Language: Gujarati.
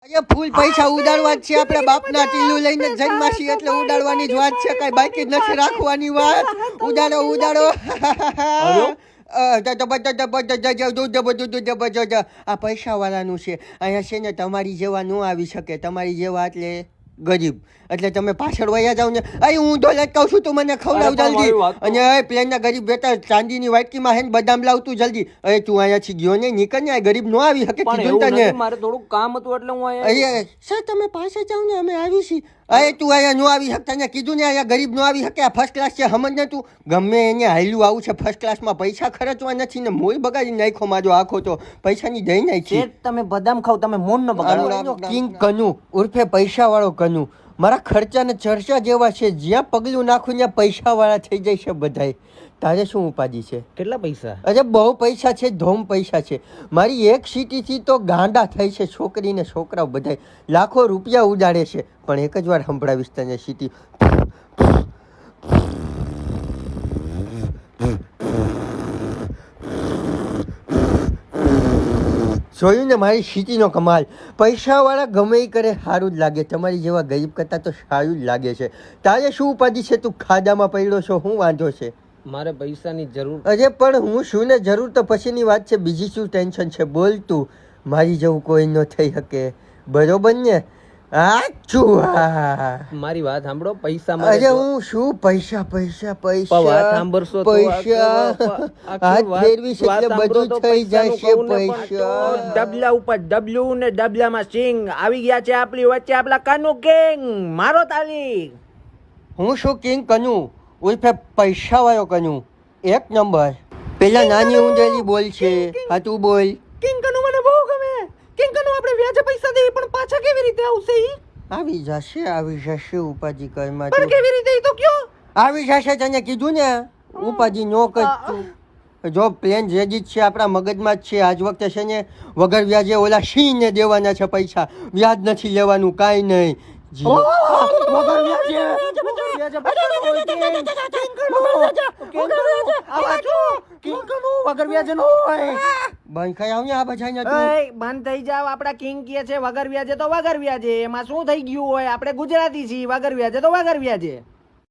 ફૂલ પૈસા ઉડાડવા જ છે આપણા બાપના ટીલું લઈને જન્માસી એટલે ઉડાડવાની જ વાત છે, કઈ બાકી નથી રાખવાની વાત. ઉડાડો ઉડાડો. આ પૈસા વાળાનું છે. અહીંયા છે ને તમારી જેવા ન આવી શકે, તમારી જેવા એટલે ગરીબ, એટલે તમે પાછળ વયા જાવ ને. અહીં હું ડોલર કહું છું, તું મને ખવડાવ જલ્દી. અને પ્લેનના ગરીબ બેટા ચાંદીની વાટકીમાં હે ને બદામ લાવતું જલ્દી. અરે તું અહીંયાથી ગયો ને, નીકળ ને, ગરીબ નો આવી શકે. કીધું તને મારે થોડું કામ હતું એટલે હું અહીંયા. સર તમે પાસે જાવ ને, અમે આવી છીએ. અરે તું અહીંયા નો આવી શકતા ને, કીધું ને અહીંયા ગરીબ નો આવી શકે. આ ફર્સ્ટ ક્લાસ છે, સમજ ને તું. ગમે એને હાલ્યું આવું છે ફર્સ્ટ ક્લાસમાં, પૈસા ખર્ચવા નથી ને મોય બગાડી નાખો મારો આખો તો પૈસાની દઈ નાખી. તમે બદામ ખાવ, તમે મોન ન બગાડો. કિંગ કનુ ઉર્ફે પૈસા વાળો કનુ, મારા ખર્ચા ને ચર્ચા જેવા છે, જ્યાં પગલું નાખું ત્યાં પૈસા વાળા થઈ જાય છે બધાય. તારે શું ઉપાધિ છે? કેટલા પૈસા? અરે બહુ પૈસા છે, ધોમ પૈસા છે. મારી એક સીટીથી તો ગાંડા થઈ છે છોકરીને છોકરાઓ બધાય. લાખો રૂપિયા ઉડાડે છે, પણ એક જ વાર સંભળાવીશ તને સીટી. જોયું ને મારી સીટીનો કમાલ. પૈસાવાળા ગમે એ કરે સારું જ લાગે, તમારી જેવા ગરીબ કરતાં તો સારું જ લાગે છે. તારે શું ઉપાધિ છે? તું ખાડામાં પડ્યો છો, શું વાંધો છે? મારે પૈસાની જરૂર. અરે પણ હું શું ને જરૂર તો પછીની વાત છે, બીજી શું ટેન્શન છે? બોલ તું. મારી જેવું કોઈ ન થઈ શકે, બરોબર ને? મારી વાત સાંભળો. પૈસા અરે હું શું પૈસા પૈસા પૈસા સાંભળશો પૈસા હાથ ફેરવીશ એટલે બધું થઈ જશે. પૈસા ડબલા ઉપર ડબલું ને ડબલામાં સિંગ આવી ગયા છે આપણી વચ્ચે, આપણા કાનુ કિંગ. મારો તાલી. હું શું કિંગ કનુ ઉલ્ફે પૈસા વાળો કનુ, એક નંબર. પેલા નાની ઊંધેલી બોલ છે. હા તું બોલ. કિંગ કનુ મને બહુ ગમે. કિંગ કનુ આપણે વ્યાજે પૈસા દઈએ પણ પાછા કેવી રીતે આવશે? આવી જશે ઉપાધિ કરમાં. પણ કેવી રીતે તો કયો? આવી જશે, તને કીધું ને ઉપાધિ નો કરતું. જો પ્લેન રેડી જ છે, આપણા મગજમાં જ છે. આજ વખતે છે ને વગર વ્યાજે ઓલા સિંહને દેવાના છે પૈસા, વ્યાજ નથી લેવાનું, કાંઈ નહીં. બંધ થઈ જાવ. આપડા કિંગ કે છે વગર વ્યાજે તો વગર વ્યાજે, એમાં શું થઈ ગયું હોય? આપણે ગુજરાતી છીએ, વગર વ્યાજે તો વગર વ્યાજે.